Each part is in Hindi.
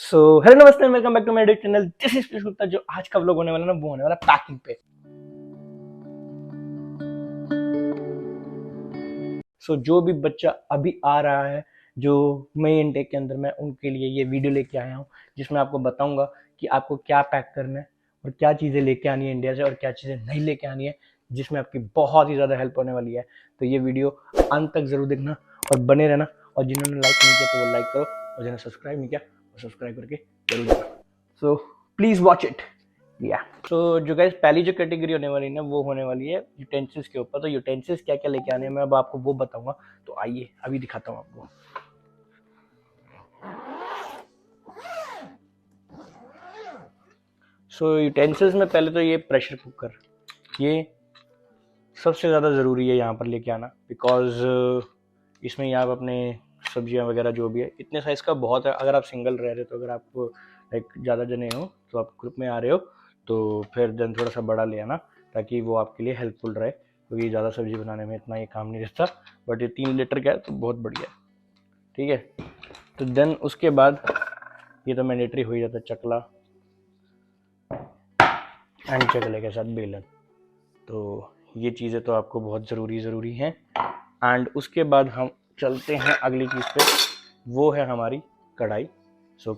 सो हेलो नमस्ते, welcome back to my YouTube channel. This is Gupta. जो आज का व्लॉग होने वाला ना, वो होने वाला पैकिंग पे। जो भी बच्चा अभी आ रहा है, जो मई इनटेक के अंदर, मैं उनके लिए ये वीडियो लेके आया हूँ, जिसमें आपको बताऊंगा कि आपको क्या पैक करना है और क्या चीज़ें लेके आनी है इंडिया से और क्या चीज़ें नहीं लेके आनी है, जिसमें आपकी बहुत ही ज़्यादा हेल्प होने वाली है। तो ये वीडियो अंत तक ज़रूर देखना और बने रहना। और जिन्होंने लाइक नहीं किया तो वो लाइक करो, और जिन्होंने सब्सक्राइब नहीं किया वो सब्सक्राइब करके जरूर जाना। So please watch it. या जो गाइस पहली जो कैटेगरी होने वाली है ना, वो होने वाली है यूटेंसिल्स के ऊपर। तो यूटेंसिल्स क्या क्या लेके आने हैं मैं अब आपको वो बताऊंगा। तो आइए अभी दिखाता हूँ आपको। यूटेंसिल्स में पहले तो ये प्रेशर कुकर, ये सबसे ज़्यादा ज़रूरी है यहाँ पर लेके आना, बिकॉज इसमें आप अपने सब्जियाँ वगैरह जो भी है, इतने साइज़ का बहुत है। अगर आप सिंगल रह रहे हो, तो अगर आप लाइक ज़्यादा जने हो, तो आप ग्रुप में आ रहे हो, तो फिर देन थोड़ा सा बड़ा ले आना, ताकि वो आपके लिए हेल्पफुल रहे, क्योंकि ज़्यादा सब्जी बनाने में इतना ये काम नहीं रहता। बट ये 3 लीटर का है तो बहुत बढ़िया है, ठीक है। तो देन उसके बाद ये तो मैंडेटरी हो ही जाता है, चकला एंड चकले के साथ बेलन। तो ये चीज़ें तो आपको बहुत ज़रूरी हैं। एंड उसके बाद हम चलते हैं अगली चीज़ पे, वो है हमारी कढ़ाई।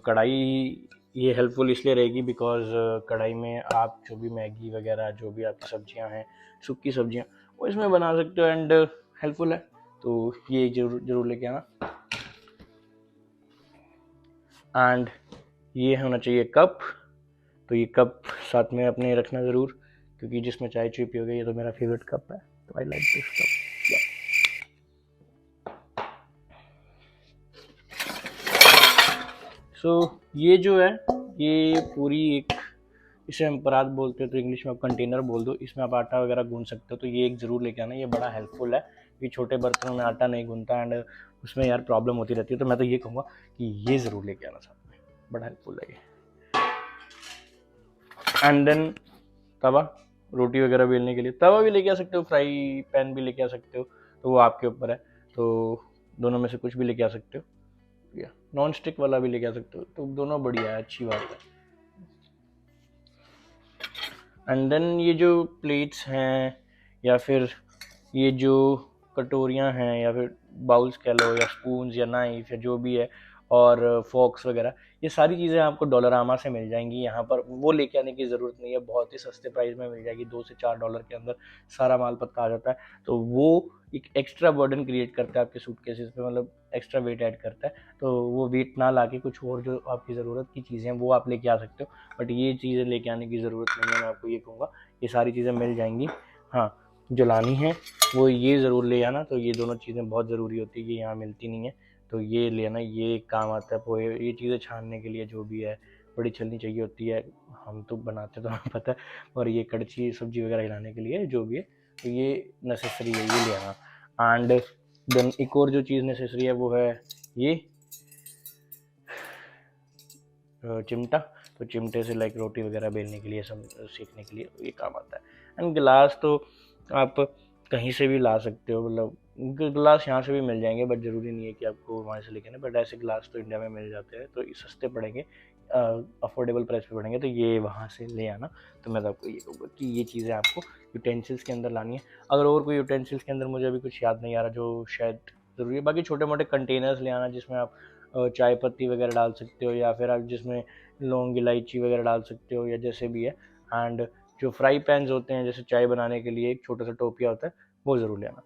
कढ़ाई ये हेल्पफुल इसलिए रहेगी बिकॉज कढ़ाई में आप जो भी मैगी वगैरह, जो भी आपकी सब्जियां हैं, सूखी सब्जियां, वो इसमें बना सकते हो एंड हेल्पफुल है। तो ये जरूर लेके आना। एंड ये होना चाहिए कप। तो ये कप साथ में अपने रखना ज़रूर, क्योंकि जिसमें चाय चुई पियोगे, ये तो मेरा फेवरेट कप है, तो आई लाइक दिस कप। ये जो है, ये पूरी एक, इसे हम परात बोलते हैं, तो इंग्लिश में आप कंटेनर बोल दो। इसमें आप आटा वगैरह गूंद सकते हो, तो ये एक ज़रूर लेके आना। ये बड़ा हेल्पफुल है, क्योंकि छोटे बर्तनों में आटा नहीं गूंदता एंड उसमें यार प्रॉब्लम होती रहती है। तो मैं तो ये कहूँगा कि ये ज़रूर लेके आना साथ में, बड़ा हेल्पफुल है ये। एंड देन तवा, रोटी वगैरह बेलने के लिए तवा भी लेके आ सकते हो, फ्राई पैन भी लेके आ सकते हो, तो वो आपके ऊपर है। तो दोनों में से कुछ भी लेके आ सकते हो, या नॉन स्टिक वाला भी लेके आ सकते हो, तो दोनों बढ़िया है, अच्छी बात है। एंड देन ये जो प्लेट्स हैं, या फिर ये जो कटोरियाँ हैं, या फिर बाउल्स कह लो, या स्पून्स या नाइफ या जो भी है, और फोक्स वगैरह, ये सारी चीज़ें आपको डॉलरामा से मिल जाएंगी। यहाँ पर वो लेके आने की ज़रूरत नहीं है, बहुत ही सस्ते प्राइस में मिल जाएगी। 2 से 4 डॉलर के अंदर सारा माल पत्ता आ जाता है। तो वो एक एक्स्ट्रा बर्डन क्रिएट करता है आपके सूटकेसेस पे, मतलब एक्स्ट्रा वेट ऐड करता है। तो वो वेट ना ला के कुछ और जो आपकी ज़रूरत की चीज़ें हैं वो आप लेके आ सकते हो, बट ये चीज़ें लेके आने की ज़रूरत नहीं है। मैं आपको ये कहूँगा, ये सारी चीज़ें मिल जाएंगी। हाँ, जो लानी है वो ये ज़रूर ले आना। तो ये दोनों चीज़ें बहुत ज़रूरी होती है, ये यहाँ मिलती नहीं है, तो ये ले आना। ये काम आता है पोहे, ये चीज़ें छानने के लिए, जो भी है, बड़ी छलनी चाहिए होती है, हम तो बनाते तो हमें पता है। और ये कड़छी सब्जी वगैरह हिलाने के लिए जो भी है, तो ये नेसेसरी है, ये ले आना। एंड देन एक और जो चीज़ नेसेसरी है वो है ये चिमटा। तो चिमटे से लाइक रोटी वगैरह बेलने के लिए, सब सीखने के लिए ये काम आता है। एंड गिलास तो आप कहीं से भी ला सकते हो, मतलब गिलास यहाँ से भी मिल जाएंगे, बट ज़रूरी नहीं है कि आपको वहाँ से लेके आना। बट ऐसे गिलास तो इंडिया में मिल जाते हैं, तो सस्ते पड़ेंगे, अफोर्डेबल प्राइस पे पड़ेंगे, तो ये वहाँ से ले आना। तो मैं तो आपको ये कहूँगा कि ये चीज़ें आपको यूटेंसिल्स के अंदर लानी है। अगर और कोई यूटेंसिल्स के अंदर मुझे अभी कुछ याद नहीं आ रहा जो शायद ज़रूरी है, बाकी छोटे मोटे कंटेनर्स ले आना, जिसमें आप चाय पत्ती वगैरह डाल सकते हो, या फिर आप जिसमें लौंग इलायची वगैरह डाल सकते हो, या जैसे भी है। एंड जो फ्राई पैन्स होते हैं, जैसे चाय बनाने के लिए एक छोटा सा टोपिया होता है, वो ज़रूर ले आना।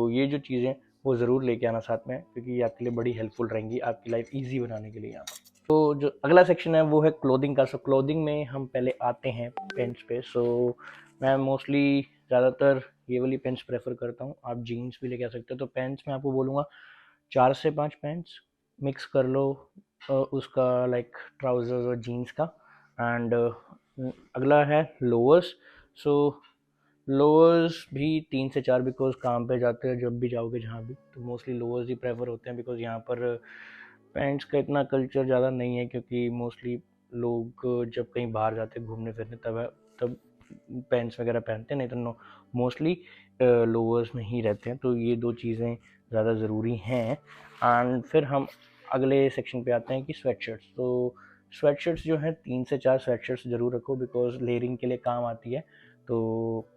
ये जो चीज़ें वो ज़रूर लेके आना साथ में, क्योंकि ये आपके लिए बड़ी हेल्पफुल रहेंगी, आपकी लाइफ ईजी बनाने के लिए यहाँ पर। तो जो अगला सेक्शन है वो है क्लोथिंग का। क्लोथिंग में हम पहले आते हैं पेंट्स पे। मैं मोस्टली ज़्यादातर ये वाली पेंट्स प्रेफर करता हूँ। आप जीन्स भी लेके आ सकते हो। तो पेंट्स में आपको बोलूँगा 4 से 5 पेंट्स मिक्स कर लो, उसका लाइक ट्राउज़र्स और जीन्स का। एंड अगला है लोअर्स। लोअर्स भी 3 से 4, बिकॉज काम पे जाते हो, जब भी जाओगे जहाँ भी, तो मोस्टली लोअर्स ही प्रेफर होते हैं, बिकॉज यहाँ पर पैंट्स का इतना कल्चर ज़्यादा नहीं है, क्योंकि मोस्टली लोग जब कहीं बाहर जाते हैं घूमने फिरने, तब पैंट्स वगैरह पहनते हैं, नहीं तो मोस्टली लोअर्स में ही रहते हैं। तो ये 2 चीज़ें ज़्यादा ज़रूरी हैं। एंड फिर हम अगले सेक्शन पे आते हैं कि स्वेटशर्ट्स। स्वेटशर्ट्स जो हैं 3 से 4 स्वेटशर्ट्स ज़रूर रखो, बिकॉज लेयरिंग के लिए काम आती है। तो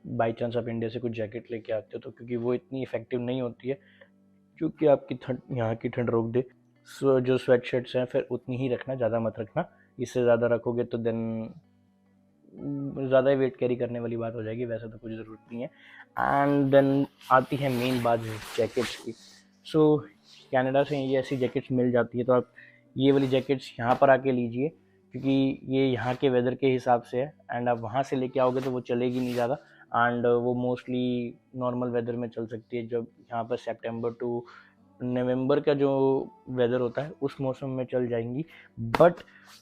बाई चांस आप इंडिया से कुछ जैकेट लेके आते हो तो क्योंकि वो इतनी इफेक्टिव नहीं होती है क्योंकि आपकी ठंड, यहाँ की ठंड रोक दे। जो स्वेट शर्ट्स हैं फिर उतनी ही रखना, ज़्यादा मत रखना। इससे ज़्यादा रखोगे तो देन ज़्यादा ही वेट कैरी करने वाली बात हो जाएगी, वैसे तो कुछ ज़रूरत नहीं है। एंड देन आती है मेन बात जैकेट्स की। सो कनाडा से ये ऐसी जैकेट्स मिल जाती है, तो आप ये वाली जैकेट्स यहाँ पर आके लीजिए क्योंकि ये यहाँ के वेदर के हिसाब से है। एंड आप वहाँ से लेके आओगे तो वो चलेगी नहीं ज़्यादा, एंड वो मोस्टली नॉर्मल वेदर में चल सकती है। जब यहाँ पर सितंबर टू नवंबर का जो वेदर होता है उस मौसम में चल जाएंगी, बट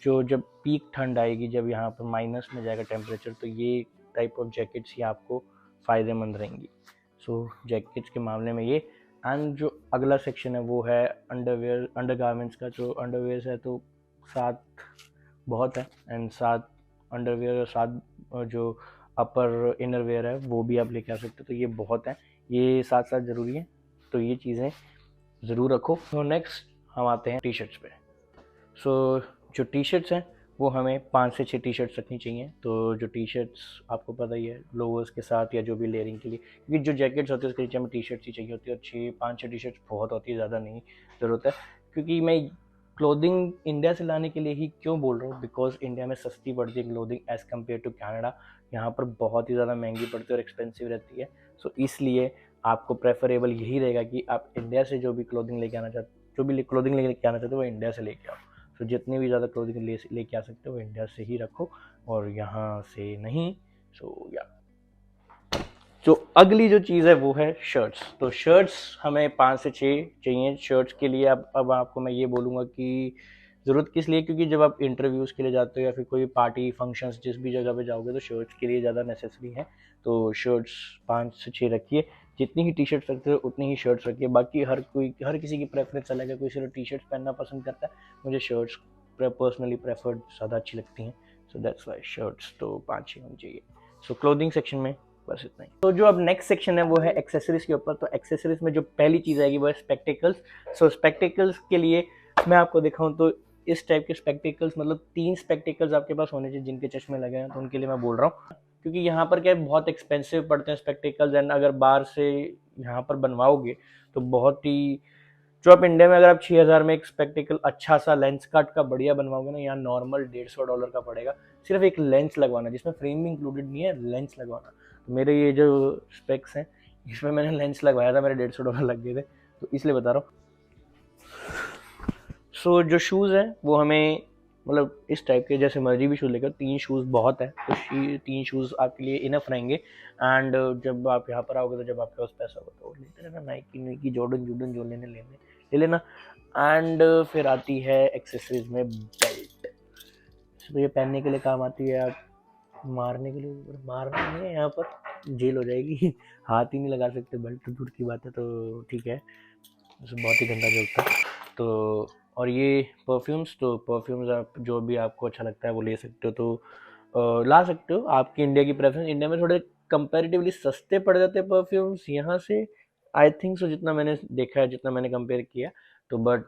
जब पीक ठंड आएगी, जब यहाँ पर माइनस में जाएगा टेम्परेचर, तो ये टाइप ऑफ जैकेट्स ही आपको फ़ायदेमंद रहेंगी। सो जैकेट्स के मामले में ये। एंड जो अगला सेक्शन है वो है अंडरवेयर, अंडरगारमेंट्स का। जो अंडरवेयर है तो 7 बहुत है, एंड 7 अंडरवेयर और 7 जो अपर इनरवेयर है वो भी आप लेके आ सकते हो, तो ये बहुत है, ये साथ साथ ज़रूरी है, तो ये चीज़ें ज़रूर रखो। तो नेक्स्ट हम आते हैं टी शर्ट्स पे। सो जो टी शर्ट्स हैं वो हमें 5 से 6 टी शर्ट्स रखनी चाहिए। तो जो टी शर्ट्स आपको पता ही है लोअर्स के साथ या जो भी लेयरिंग के लिए, क्योंकि जो जैकेट्स होती है उसके नीचे हमें टी शर्ट्स ही चाहिए होती है, और 5-6 टी शर्ट्स बहुत होती है, ज़्यादा नहीं ज़रूरत है। क्योंकि मैं क्लोथिंग इंडिया से लाने के लिए ही क्यों बोल रहा हूँ, बिकॉज इंडिया में सस्ती पड़ती है clothing as compared to Canada. यहाँ पर बहुत ही ज़्यादा महंगी पड़ती है और एक्सपेंसिव रहती है। सो इसलिए आपको प्रेफरेबल यही रहेगा कि आप इंडिया से जो भी क्लोथिंग लेके आना चाहते हो वो इंडिया से लेके आओ। तो जितनी भी ज़्यादा क्लोथिंग लेके आ सकते हो वो इंडिया से ही रखो और यहाँ से नहीं। सो या जो अगली जो चीज़ है वो है शर्ट्स। तो शर्ट्स हमें 5 से 6 चाहिए। शर्ट्स के लिए अब आपको मैं ये बोलूँगा कि ज़रूरत किस लिए, क्योंकि जब आप इंटरव्यूज़ के लिए जाते हो या फिर कोई पार्टी फंक्शंस जिस भी जगह पे जाओगे तो शर्ट्स के लिए ज़्यादा नेसेसरी है। तो शर्ट्स 5 से 6 रखिए। जितनी ही टी शर्ट्स रखते हो उतनी ही शर्ट्स रखिए। बाकी हर किसी की प्रेफरेंस अलग है, कोई सिर्फ टी शर्ट्स पहनना पसंद करता है, मुझे शर्ट्स पर्सनली प्रेफर्ड ज़्यादा अच्छी लगती हैं। सो दैट्स वाई शर्ट्स तो 5-6 होनी चाहिए। सो क्लोथिंग सेक्शन में बस इतना ही। तो जो अब नेक्स्ट सेक्शन है वो है एक्सेसरीज के ऊपर। तो एक्सेसरीज में जो पहली चीज़ आएगी वो है स्पेक्टिकल्स। सो स्पेक्टिकल्स के लिए मैं आपको दिखाऊं तो इस टाइप के स्पेक्टिकल्स, मतलब 3 स्पेक्टिकल्स आपके पास होने चाहिए जिनके चश्मे लगे हैं, तो उनके लिए मैं बोल रहा हूँ। क्योंकि यहाँ पर क्या है, बहुत एक्सपेंसिव पड़ते हैं स्पेक्टिकल्स, एंड अगर बाहर से यहाँ पर बनवाओगे तो बहुत ही, जो आप इंडिया में अगर आप 6,000 में एक स्पेक्टिकल अच्छा सा लेंस कट का बढ़िया बनवाओगे ना, यहाँ नॉर्मल $150 का पड़ेगा सिर्फ एक लेंस लगवाना, जिसमें फ्रेम भी इंक्लूडेड नहीं है, लेंस लगवाना। तो मेरे ये जो स्पेक्स हैं इसमें मैंने लेंस लगवाया था, मेरे $150 लग गए थे, तो इसलिए बता रहा हूँ। सो जो शूज़ हैं वो हमें मतलब इस टाइप के, जैसे मर्जी भी शूज़ लेकर, 3 शूज़ बहुत है, तो 3 शूज़ आपके लिए इनफ रहेंगे। एंड जब आप यहाँ पर आओगे तो जब आपके पास पैसा होगा तो लेते रहना, नाइकी जॉर्डन जो ले लेना। एंड फिर आती है एक्सेसरीज में बेल्ट। तो ये पहनने के लिए काम आती है, आप मारने के लिए, मारना नहीं है, यहाँ पर जेल हो जाएगी। हाथ ही नहीं लगा सकते, बेल्ट तो दूर की बात है, तो ठीक है, बहुत ही गंदा जलता है। तो और ये परफ्यूम्स आप जो भी आपको अच्छा लगता है वो ले सकते हो, तो ला सकते हो। आपकी इंडिया की प्रेफरेंस, इंडिया में थोड़े कंपैरेटिवली सस्ते पड़ जाते हैं परफ्यूम्स यहाँ से, आई थिंक सो, जितना मैंने देखा है, जितना मैंने कंपेयर किया। तो बट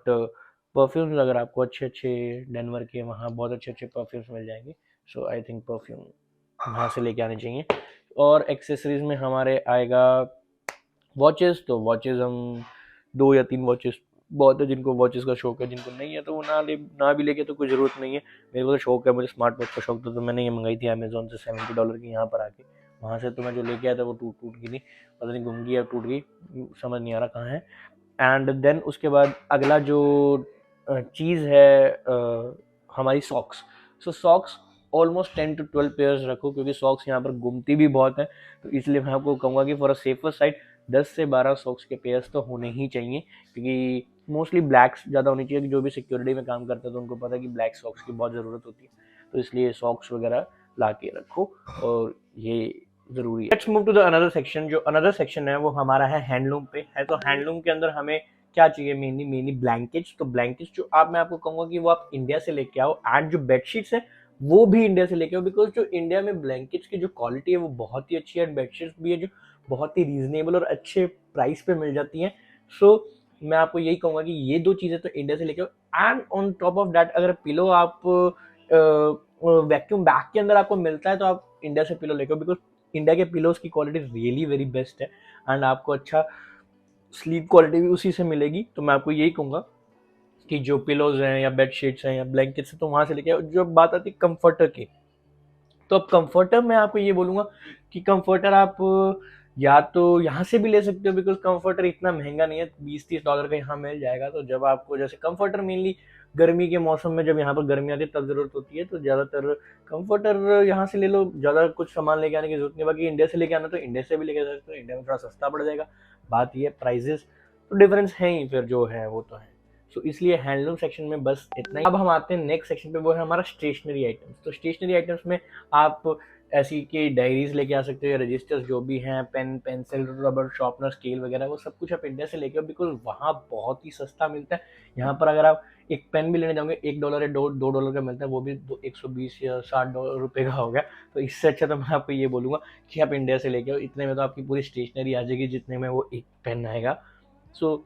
परफ्यूम्स अगर आपको अच्छे डेनवर के वहाँ बहुत अच्छे परफ्यूम्स मिल जाएंगे। सो आई थिंक परफ्यूम वहाँ से लेके आने चाहिए। और एक्सेसरीज में हमारे आएगा वॉचेस। तो वॉचेस हम 2 या 3 वॉचेस बहुत है, जिनको वॉचेस का शौक है, जिनको नहीं है तो वो ना भी लेके तो कोई ज़रूरत नहीं है। मेरे को तो शौक है, मुझे स्मार्ट वॉच का शौक था, तो मैंने ये मंगाई थी अमेजोन से $70 की यहाँ पर आके। वहाँ से तो मैं जो लेके आया था वो टूट गई थी, पता नहीं घूम गई या टूट गई, समझ नहीं आ रहा कहाँ है। एंड देन उसके बाद अगला जो चीज़ है हमारी socks. So socks almost 10 to 12 pairs रखो, क्योंकि सॉक्स यहाँ पर घूमती भी बहुत है, तो इसलिए मैं आपको कहूँगा कि फॉर अ सेफर साइड 10 से 12 सॉक्स के पेयर्स तो होने ही चाहिए, क्योंकि मोस्टली ब्लैक्स ज़्यादा होनी चाहिए। जो भी सिक्योरिटी में काम करते हैं तो उनको पता है कि ब्लैक सॉक्स की बहुत ज़रूरत होती है, तो इसलिए सॉक्स वगैरह ला के रखो, और ये ज़रूरी है। Let's move to the another section. जो अनदर सेक्शन है वो हमारा है हैंडलूम पे है। तो हैंडलूम के अंदर हमें क्या चाहिए, मेनली ब्लैंकेट्स। तो ब्लैंकेट्स जो मैं आपको कहूँगा कि वो आप इंडिया से लेके आओ, एंड जो बेडशीट्स है वो भी इंडिया से लेके आओ, बिकॉज जो इंडिया में ब्लैंकेट्स की जो क्वालिटी है वो बहुत ही अच्छी है, एंड बेडशीट्स भी है जो बहुत ही रीजनेबल और अच्छे प्राइस पे मिल जाती हैं। सो मैं आपको यही कहूँगा कि ये 2 चीज़ें तो इंडिया से लेके आओ। And on top of that अगर पिलो आप वैक्यूम बैग के अंदर आपको मिलता है तो आप इंडिया से पिलो लेके, बिकॉज इंडिया के पिलोज की क्वालिटी रियली वेरी बेस्ट है एंड आपको अच्छा स्लीप क्वालिटी भी उसी से मिलेगी। तो मैं आपको यही कहूँगा कि जो पिलोज हैं या बेड शीट्स हैं या ब्लैंकेट्स हैं तो वहाँ से लेके आओ। जो बात आती है कंफर्टर की, तो अब कंफर्टर मैं आपको ये बोलूँगा कि कंफर्टर आप या तो यहाँ से भी ले सकते हो, बिकॉज कंफर्टर इतना महंगा नहीं है, $20-30 का यहाँ मिल जाएगा। तो जब आपको जैसे कंफर्टर मेनली गर्मी के मौसम में जब यहाँ पर गर्मी आती है तब जरूरत होती है, तो ज़्यादातर कंफर्टर यहाँ से ले लो, ज़्यादा कुछ सामान लेके आने की जरूरत नहीं। बाकी इंडिया से लेके आना तो इंडिया से भी लेके जा सकते हो, इंडिया में थोड़ा सस्ता पड़ जाएगा। बात ये प्राइजेस तो डिफरेंस है ही, फिर जो है वो तो है। सो इसलिए हैंडलूम सेक्शन में बस इतना ही। अब हम आते हैं नेक्स्ट सेक्शन पे, वो है हमारा स्टेशनरी आइटम्स। तो स्टेशनरी आइटम्स में आप ऐसी कि डायरीज लेके आ सकते हो या रजिस्टर्स जो भी हैं, pen pencil rubber sharpener scale वगैरह, वो सब कुछ आप इंडिया से लेके आओ, बिकॉज वहाँ बहुत ही सस्ता मिलता है। यहाँ पर अगर आप एक पेन भी लेने जाओगे $1 या $2 का मिलता है, वो भी 120 या $60 का हो गया। तो इससे अच्छा तो मैं आपको ये बोलूँगा कि आप इंडिया से लेके आओ, इतने में तो आपकी पूरी स्टेशनरी आ जाएगी जितने में वो एक पेन आएगा। So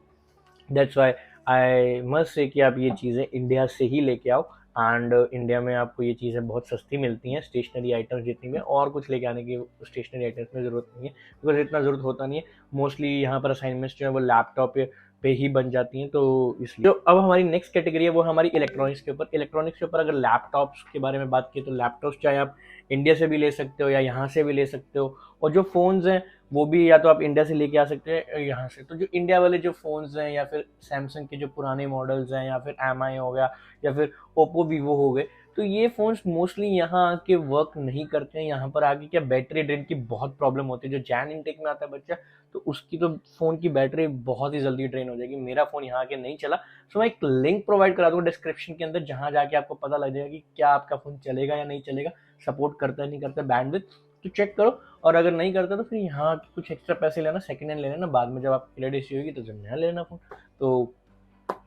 that's why I must say कि आप ये चीज़ें इंडिया से ही लेके आओ। एंड इंडिया में आपको ये चीज़ें बहुत सस्ती मिलती हैं, स्टेशनरी आइटम्स जितनी में, और कुछ लेके आने की स्टेशनरी आइटम्स में ज़रूरत नहीं है, बिकॉज इतना ज़रूरत होता नहीं है। मोस्टली यहाँ पर असाइनमेंट्स जो है वो लैपटॉप पे ही बन जाती हैं, तो इसलिए। तो अब हमारी नेक्स्ट कैटेगरी है वो हमारी इलेक्ट्रॉनिक्स के ऊपर। इलेक्ट्रॉनिक्स के ऊपर अगर लैपटॉप्स के बारे में बात की तो लैपटॉप्स चाहे आप इंडिया से भी ले सकते हो या यहाँ से भी ले सकते हो, और जो फ़ोन्स हैं वो भी या तो आप इंडिया से लेके आ सकते हैं यहाँ से। तो जो इंडिया वाले जो फ़ोन्स हैं या फिर सैमसंग के जो पुराने मॉडल्स हैं या फिर MI हो गया या फिर ओप्पो वीवो हो गए, तो ये फ़ोन्स मोस्टली यहाँ आके वर्क नहीं करते हैं। यहाँ पर आके क्या बैटरी ड्रेन की बहुत प्रॉब्लम होती है। जो जैन इनटेक में आता है बच्चा, तो उसकी तो फ़ोन की बैटरी बहुत ही जल्दी ड्रेन हो जाएगी। मेरा फ़ोन यहाँ आके नहीं चला, सो मैं एक लिंक प्रोवाइड करा दूँगा डिस्क्रिप्शन के अंदर, जहाँ जाके आपको पता लग जाएगा कि क्या आपका फ़ोन चलेगा या नहीं चलेगा, सपोर्ट करता है नहीं करता बैंडविड्थ, तो चेक करो। और अगर नहीं करता तो फिर यहाँ कुछ एक्स्ट्रा पैसे लेना, सेकंड हैंड ले लेना, बाद में जब आपकी क्लियर इश्यू होगी तो जब नया लेना फ़ोन। तो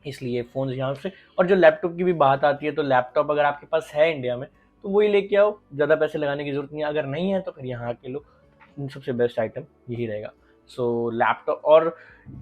इसलिए फ़ोन यहाँ से। और जो लैपटॉप की भी बात आती है, तो लैपटॉप अगर आपके पास है इंडिया में तो वही लेके आओ, ज़्यादा पैसे लगाने की ज़रूरत नहीं है। अगर नहीं है तो फिर यहाँ के लो, सबसे बेस्ट आइटम यही रहेगा। सो लैपटॉप, और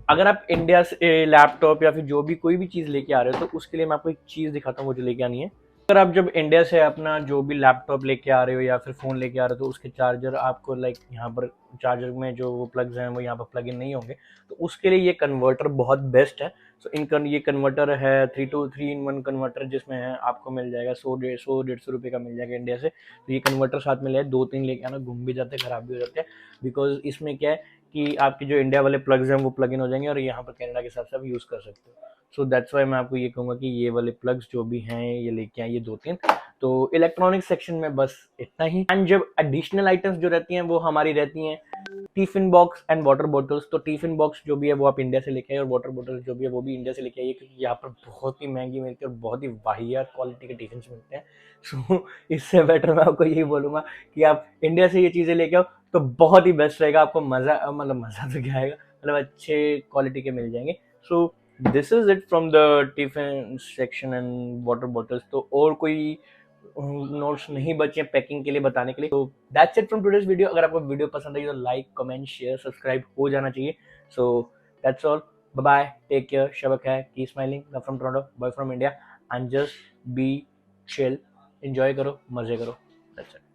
अगर आप इंडिया से लैपटॉप या फिर जो भी कोई भी चीज़ लेके आ रहे हो तो उसके लिए मैं आपको एक चीज़ दिखाता हूँ वो जो लेके आनी है। अगर आप जब इंडिया से अपना जो भी लैपटॉप लेके आ रहे हो या फिर फ़ोन लेके आ रहे हो तो उसके चार्जर आपको लाइक यहाँ पर चार्जर में जो वो प्लग्स हैं वो यहाँ पर प्लग इन नहीं होंगे, तो उसके लिए ये कन्वर्टर बहुत बेस्ट है। सो ये कन्वर्टर है 3 in 1 कन्वर्टर, जिसमें है आपको मिल जाएगा 100-150 रुपये का मिल जाएगा इंडिया से। तो ये कन्वर्टर साथ में ले 2-3 लेके आना, घूम भी जाते हैं, ख़राब भी हो जाते हैं, बिकॉज इसमें क्या है कि आपके जो इंडिया वाले प्लग्स हैं वो प्लग इन हो जाएंगे और यहाँ पर कनाडा के साथ साथ यूज़ कर सकते हो। सो दैट्स वाई मैं आपको ये कहूँगा कि ये वाले प्लग्स जो भी हैं ये लेके आइए 2-3। तो इलेक्ट्रॉनिक सेक्शन में बस इतना ही। एंड जब एडिशनल आइटम्स जो रहती हैं वो हमारी रहती हैं tiffin box and water bottles. तो टिफिन बॉक्स जो भी है वो आप इंडिया से लेके आइए, और वाटर बॉटल्स जो भी है वो भी इंडिया से लेके आइए, क्योंकि यहाँ पर बहुत ही महंगी मिलती है और बहुत ही वाहियात क्वालिटी के टिफिन मिलते हैं। सो इससे बेटर मैं आपको यही बोलूँगा कि आप इंडिया से ये चीज़ें लेके आओ तो बहुत ही बेस्ट रहेगा। आपको मज़ा, मतलब मज़ा तो क्या आएगा, मतलब अच्छे क्वालिटी के मिल जाएंगे। So this is it from the tiffin section and water bottles. तो और कोई नोट्स नहीं बचे पैकिंग के लिए बताने के लिए। तो that's it from today's video. अगर आपको वीडियो पसंद आई तो लाइक कमेंट शेयर सब्सक्राइब हो जाना चाहिए। So that's all, bye bye, take care, शबक है, keep smiling, love from Toronto, boy from India, and just be chill, enjoy करो, मजे करो, दैट्स इट।